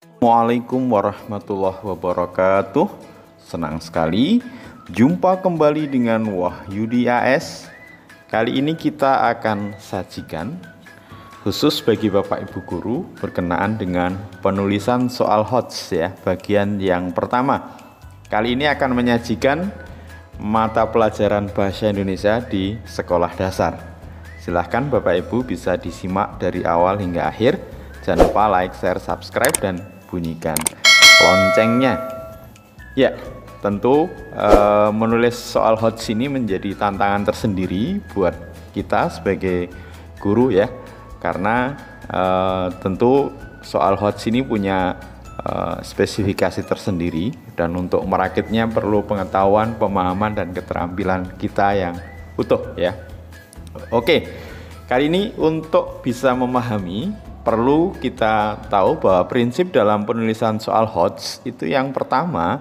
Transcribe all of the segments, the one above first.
Assalamualaikum warahmatullahi wabarakatuh. Senang sekali jumpa kembali dengan Wahyudi AS. Kali ini kita akan sajikan khusus bagi Bapak Ibu guru berkenaan dengan penulisan soal HOTS ya, bagian yang pertama. Kali ini akan menyajikan mata pelajaran bahasa Indonesia di sekolah dasar. Silahkan Bapak Ibu bisa disimak dari awal hingga akhir. Jangan lupa like, share, subscribe, dan bunyikan loncengnya. Ya, tentu menulis soal HOTS ini menjadi tantangan tersendiri buat kita sebagai guru ya. Karena tentu soal HOTS ini punya spesifikasi tersendiri, dan untuk merakitnya perlu pengetahuan, pemahaman, dan keterampilan kita yang utuh ya. Oke, kali ini untuk bisa memahami perlu kita tahu bahwa prinsip dalam penulisan soal HOTS itu yang pertama,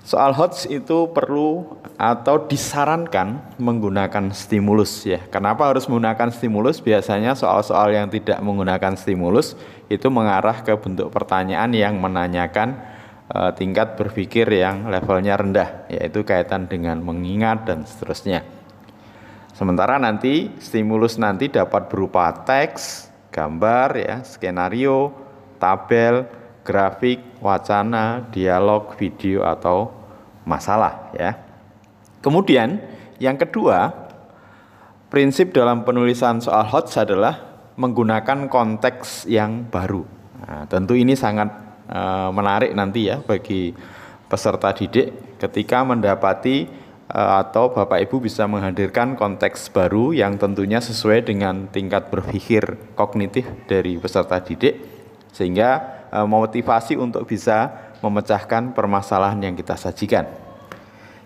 soal HOTS itu perlu atau disarankan menggunakan stimulus ya. Kenapa harus menggunakan stimulus? Biasanya soal-soal yang tidak menggunakan stimulus itu mengarah ke bentuk pertanyaan yang menanyakan tingkat berpikir yang levelnya rendah, yaitu kaitan dengan mengingat dan seterusnya. Sementara nanti stimulus nanti dapat berupa teks, gambar ya, skenario, tabel, grafik, wacana, dialog, video, atau masalah ya. Kemudian yang kedua, prinsip dalam penulisan soal HOTS adalah menggunakan konteks yang baru. Nah, tentu ini sangat menarik nanti ya bagi peserta didik ketika mendapati atau Bapak Ibu bisa menghadirkan konteks baru yang tentunya sesuai dengan tingkat berpikir kognitif dari peserta didik, sehingga motivasi untuk bisa memecahkan permasalahan yang kita sajikan.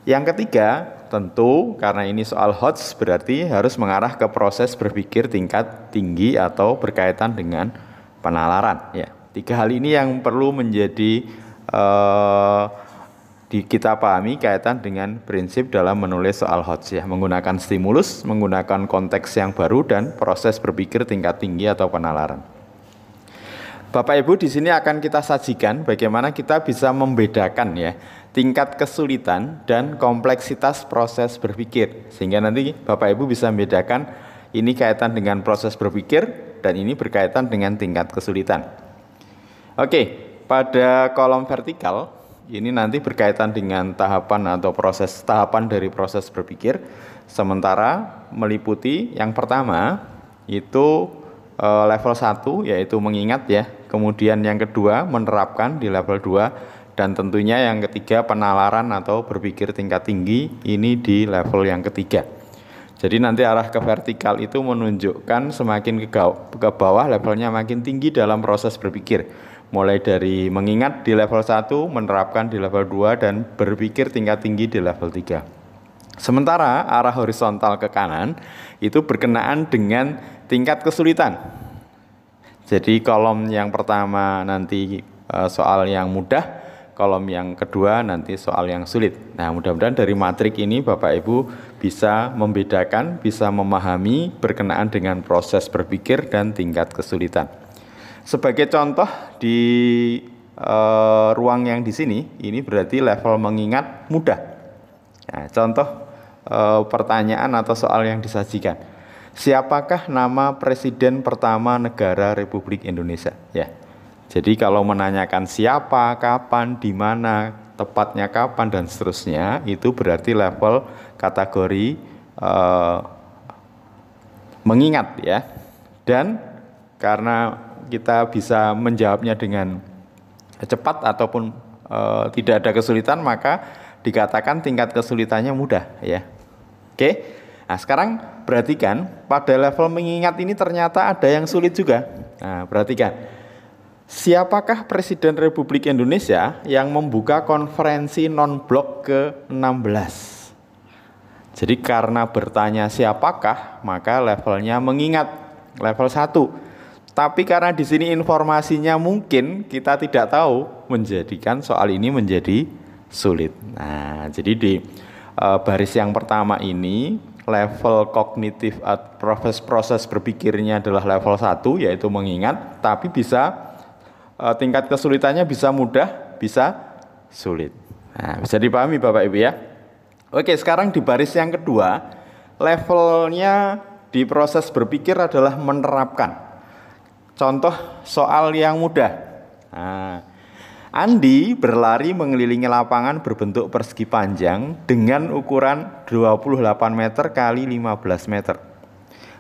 Yang ketiga, tentu karena ini soal HOTS berarti harus mengarah ke proses berpikir tingkat tinggi atau berkaitan dengan penalaran ya. Tiga hal ini yang perlu menjadi kita pahami kaitan dengan prinsip dalam menulis soal HOTS ya, menggunakan stimulus, menggunakan konteks yang baru, dan proses berpikir tingkat tinggi atau penalaran. Bapak Ibu, di sini akan kita sajikan bagaimana kita bisa membedakan ya tingkat kesulitan dan kompleksitas proses berpikir, sehingga nanti Bapak Ibu bisa membedakan ini kaitan dengan proses berpikir dan ini berkaitan dengan tingkat kesulitan. Oke, pada kolom vertikal ini nanti berkaitan dengan tahapan atau tahapan dari proses berpikir, sementara meliputi yang pertama itu level 1 yaitu mengingat ya, kemudian yang kedua menerapkan di level 2, dan tentunya yang ketiga penalaran atau berpikir tingkat tinggi ini di level yang ketiga. Jadi nanti arah ke vertikal itu menunjukkan semakin ke bawah levelnya makin tinggi dalam proses berpikir. Mulai dari mengingat di level 1, menerapkan di level 2, dan berpikir tingkat tinggi di level 3. Sementara arah horizontal ke kanan itu berkenaan dengan tingkat kesulitan. Jadi kolom yang pertama nanti soal yang mudah, kolom yang kedua nanti soal yang sulit. Nah, mudah-mudahan dari matrik ini Bapak Ibu bisa membedakan, bisa memahami berkenaan dengan proses berpikir dan tingkat kesulitan. Sebagai contoh di ruang yang di sini, ini berarti level mengingat mudah. Nah, contoh pertanyaan atau soal yang disajikan. Siapakah nama presiden pertama negara Republik Indonesia? Ya. Jadi kalau menanyakan siapa, kapan, di mana, tepatnya kapan, dan seterusnya, itu berarti level kategori mengingat ya. Dan karena kita bisa menjawabnya dengan cepat ataupun tidak ada kesulitan, maka dikatakan tingkat kesulitannya mudah ya. Oke. Nah, sekarang perhatikan pada level mengingat ini ternyata ada yang sulit juga. Nah, perhatikan. Siapakah Presiden Republik Indonesia yang membuka konferensi non-blok ke-16? Jadi karena bertanya siapakah, maka levelnya mengingat level 1. Tapi karena di sini informasinya mungkin kita tidak tahu, menjadikan soal ini menjadi sulit. Nah, jadi di baris yang pertama ini level kognitif proses berpikirnya adalah level 1 yaitu mengingat, tapi bisa tingkat kesulitannya bisa mudah, bisa sulit. Nah, bisa dipahami Bapak Ibu ya. Oke, sekarang di baris yang kedua, levelnya di proses berpikir adalah menerapkan. Contoh soal yang mudah. Nah, Andi berlari mengelilingi lapangan berbentuk persegi panjang dengan ukuran 28 meter kali 15 meter.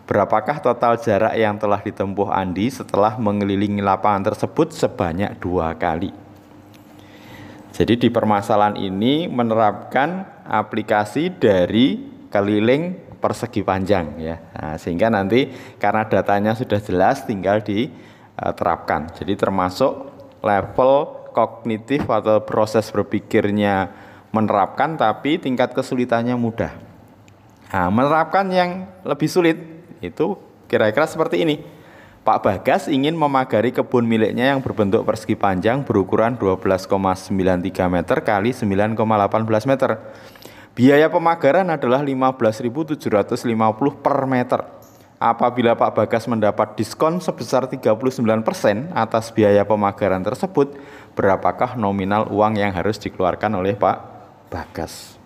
Berapakah total jarak yang telah ditempuh Andi setelah mengelilingi lapangan tersebut sebanyak 2 kali? Jadi di permasalahan ini menerapkan aplikasi dari keliling persegi panjang ya. Nah, sehingga nanti karena datanya sudah jelas tinggal diterapkan. Jadi termasuk level kognitif atau proses berpikirnya menerapkan tapi tingkat kesulitannya mudah. Nah, menerapkan yang lebih sulit itu kira-kira seperti ini. Pak Bagas ingin memagari kebun miliknya yang berbentuk persegi panjang berukuran 12,93 meter kali 9,18 meter. Biaya pemagaran adalah 15.750 per meter. Apabila Pak Bagas mendapat diskon sebesar 39% atas biaya pemagaran tersebut, berapakah nominal uang yang harus dikeluarkan oleh Pak Bagas?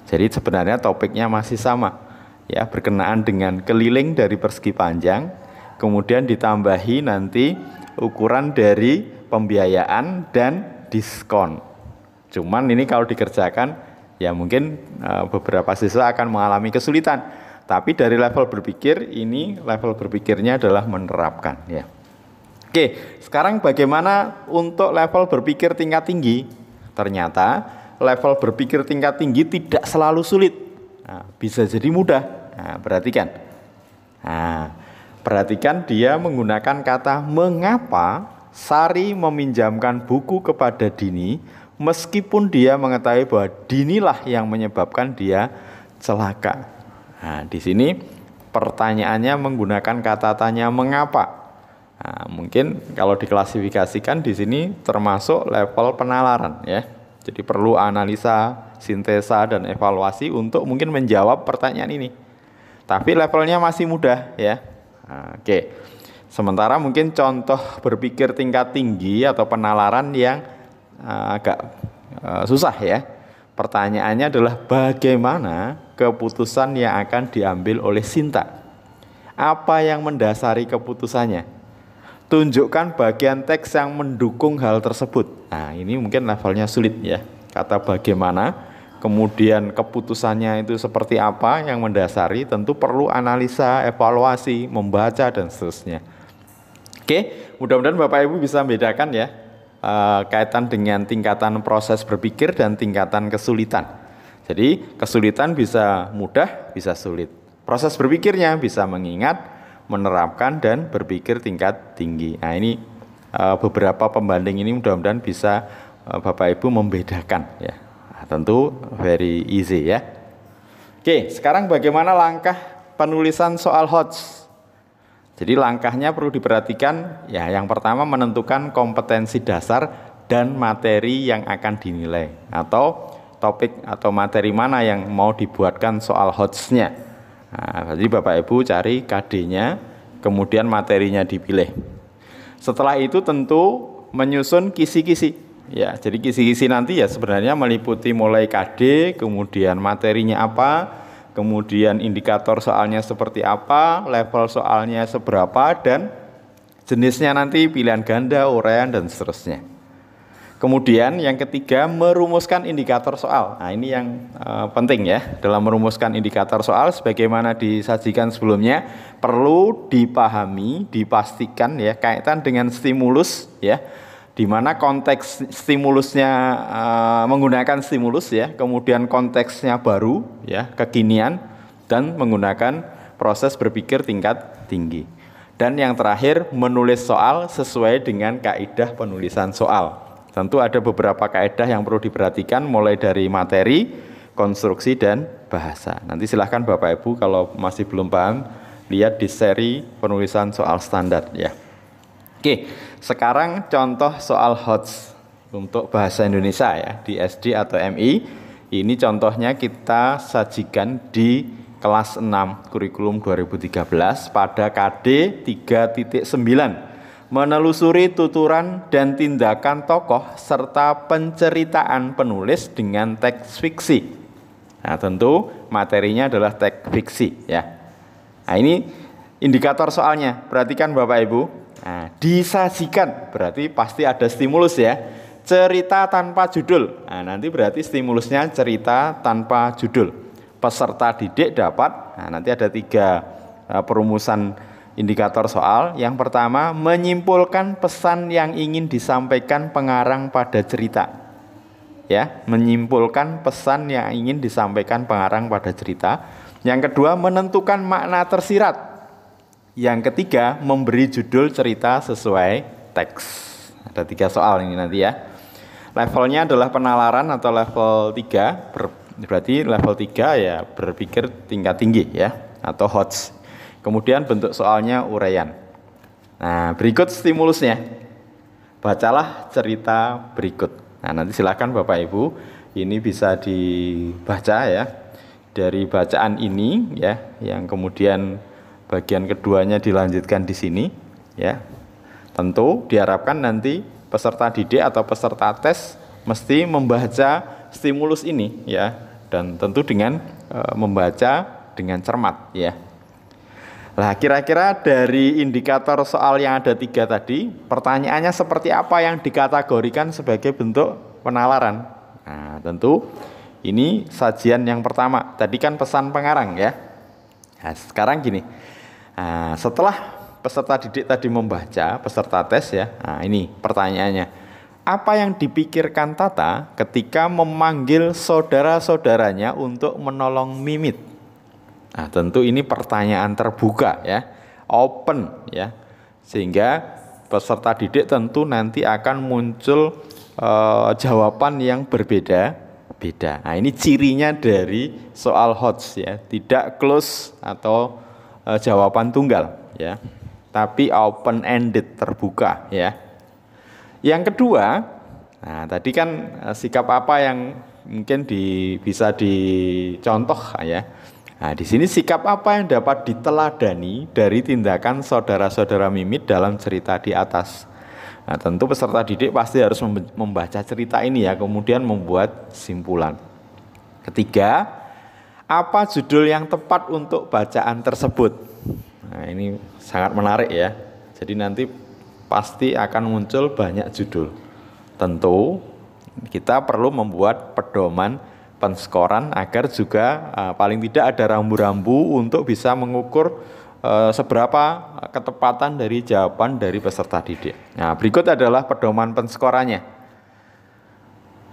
Jadi sebenarnya topiknya masih sama, ya, berkenaan dengan keliling dari persegi panjang, kemudian ditambahi nanti ukuran dari pembiayaan dan diskon. Cuman ini kalau dikerjakan, ya mungkin beberapa siswa akan mengalami kesulitan. Tapi dari level berpikir, ini level berpikirnya adalah menerapkan ya. Oke, sekarang bagaimana untuk level berpikir tingkat tinggi? Ternyata level berpikir tingkat tinggi tidak selalu sulit. Nah, bisa jadi mudah. Nah, perhatikan dia menggunakan kata mengapa Sari meminjamkan buku kepada Dini meskipun dia mengetahui bahwa Dinilah yang menyebabkan dia celaka. Nah, di sini pertanyaannya menggunakan kata tanya mengapa. Nah, mungkin kalau diklasifikasikan di sini termasuk level penalaran ya. Jadi perlu analisa, sintesa dan evaluasi untuk mungkin menjawab pertanyaan ini. Tapi levelnya masih mudah ya. Nah, oke. Sementara mungkin contoh berpikir tingkat tinggi atau penalaran yang agak susah ya. Pertanyaannya adalah bagaimana keputusan yang akan diambil oleh Sinta? Apa yang mendasari keputusannya? Tunjukkan bagian teks yang mendukung hal tersebut. Nah, ini mungkin levelnya sulit ya. Kata bagaimana, kemudian keputusannya itu seperti apa yang mendasari, tentu perlu analisa, evaluasi, membaca dan seterusnya. Oke, mudah-mudahan Bapak Ibu bisa membedakan ya. Kaitan dengan tingkatan proses berpikir dan tingkatan kesulitan. Jadi kesulitan bisa mudah, bisa sulit. Proses berpikirnya bisa mengingat, menerapkan, dan berpikir tingkat tinggi. Nah ini beberapa pembanding ini mudah-mudahan bisa Bapak Ibu membedakan ya. Nah, tentu very easy ya. Oke, sekarang bagaimana langkah penulisan soal HOTS? Jadi langkahnya perlu diperhatikan ya, yang pertama menentukan kompetensi dasar dan materi yang akan dinilai atau topik atau materi mana yang mau dibuatkan soal HOTS-nya. Nah, jadi Bapak Ibu cari KD-nya, kemudian materinya dipilih. Setelah itu tentu menyusun kisi-kisi. Ya, jadi kisi-kisi nanti ya sebenarnya meliputi mulai KD, kemudian materinya apa, kemudian indikator soalnya seperti apa, level soalnya seberapa, dan jenisnya nanti pilihan ganda, uraian, dan seterusnya. Kemudian yang ketiga, merumuskan indikator soal. Nah ini yang penting ya, dalam merumuskan indikator soal sebagaimana disajikan sebelumnya, perlu dipahami, dipastikan ya, kaitan dengan stimulus ya, di mana konteks stimulusnya menggunakan stimulus ya, kemudian konteksnya baru ya, kekinian, dan menggunakan proses berpikir tingkat tinggi. Dan yang terakhir, menulis soal sesuai dengan kaidah penulisan soal. Tentu ada beberapa kaidah yang perlu diperhatikan mulai dari materi, konstruksi, dan bahasa. Nanti silahkan Bapak Ibu kalau masih belum paham, lihat di seri penulisan soal standar ya. Oke, sekarang contoh soal HOTS untuk bahasa Indonesia ya, di SD atau MI. Ini contohnya kita sajikan di kelas 6 kurikulum 2013 pada KD 3.9. menelusuri tuturan dan tindakan tokoh serta penceritaan penulis dengan teks fiksi. Nah, tentu materinya adalah teks fiksi ya. Nah, ini indikator soalnya. Perhatikan Bapak Ibu. Nah, disajikan berarti pasti ada stimulus ya. Cerita tanpa judul. Nah, nanti berarti stimulusnya cerita tanpa judul. Peserta didik dapat, nah nanti ada 3 perumusan indikator soal. Yang pertama, menyimpulkan pesan yang ingin disampaikan pengarang pada cerita. Ya, menyimpulkan pesan yang ingin disampaikan pengarang pada cerita. Yang kedua, menentukan makna tersirat. Yang ketiga, memberi judul cerita sesuai teks. Ada 3 soal ini nanti ya. Levelnya adalah penalaran atau level 3, berarti level 3 ya berpikir tingkat tinggi ya, atau HOTS. Kemudian bentuk soalnya uraian. Nah, berikut stimulusnya. Bacalah cerita berikut. Nah, nanti silakan Bapak Ibu, ini bisa dibaca ya. Dari bacaan ini ya, yang kemudian bagian keduanya dilanjutkan di sini ya. Tentu diharapkan nanti peserta didik atau peserta tes mesti membaca stimulus ini ya, dan tentu dengan membaca dengan cermat ya. Nah, kira-kira dari indikator soal yang ada 3 tadi, pertanyaannya seperti apa yang dikategorikan sebagai bentuk penalaran? Nah, tentu ini sajian yang pertama. Tadi kan pesan pengarang ya. Nah, sekarang gini. Nah, setelah peserta didik tadi membaca, peserta tes ya. Nah, ini pertanyaannya. Apa yang dipikirkan Tata ketika memanggil saudara-saudaranya untuk menolong Mimit? Nah, tentu ini pertanyaan terbuka ya, open ya. Sehingga peserta didik tentu nanti akan muncul jawaban yang berbeda-beda. Nah, ini cirinya dari soal HOTS ya, tidak close atau jawaban tunggal ya, tapi open ended, terbuka ya. Yang kedua, nah tadi kan sikap apa yang mungkin bisa dicontoh ya. Nah, di sini sikap apa yang dapat diteladani dari tindakan saudara-saudara Mimit dalam cerita di atas. Nah, tentu peserta didik pasti harus membaca cerita ini ya, kemudian membuat simpulan. Ketiga, apa judul yang tepat untuk bacaan tersebut? Nah, ini sangat menarik ya. Jadi nanti pasti akan muncul banyak judul. Tentu kita perlu membuat pedoman penskoran agar juga paling tidak ada rambu-rambu untuk bisa mengukur seberapa ketepatan dari jawaban dari peserta didik. Nah, berikut adalah pedoman penskorannya.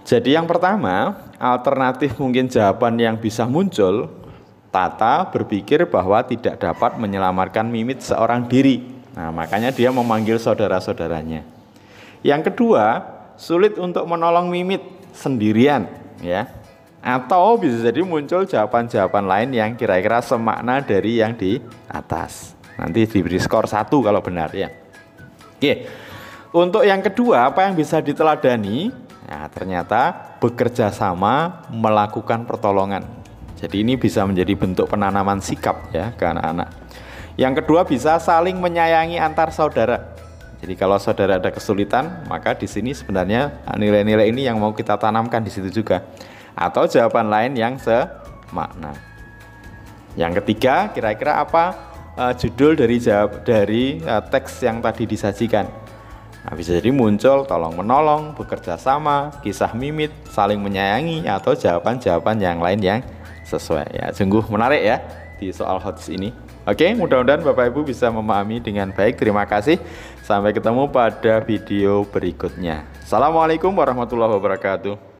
Jadi yang pertama, alternatif mungkin jawaban yang bisa muncul, Tata berpikir bahwa tidak dapat menyelamatkan Mimit seorang diri. Nah, makanya dia memanggil saudara-saudaranya. Yang kedua, sulit untuk menolong Mimit sendirian, ya. Atau bisa jadi muncul jawaban-jawaban lain yang kira-kira semakna dari yang di atas. Nanti diberi skor 1 kalau benar ya. Oke. Untuk yang kedua, apa yang bisa diteladani? Nah, ternyata bekerja sama melakukan pertolongan. Jadi ini bisa menjadi bentuk penanaman sikap ya ke anak-anak. Yang kedua, bisa saling menyayangi antar saudara. Jadi kalau saudara ada kesulitan, maka di sini sebenarnya nilai-nilai ini yang mau kita tanamkan di situ juga. Atau jawaban lain yang semakna. Yang ketiga, kira-kira apa judul dari teks yang tadi disajikan? Nah, bisa jadi muncul tolong menolong, bekerja sama, kisah Mimit, saling menyayangi, atau jawaban-jawaban yang lain yang sesuai ya. Sungguh menarik ya di soal HOTS ini. Oke, mudah-mudahan Bapak Ibu bisa memahami dengan baik. Terima kasih. Sampai ketemu pada video berikutnya. Assalamualaikum warahmatullahi wabarakatuh.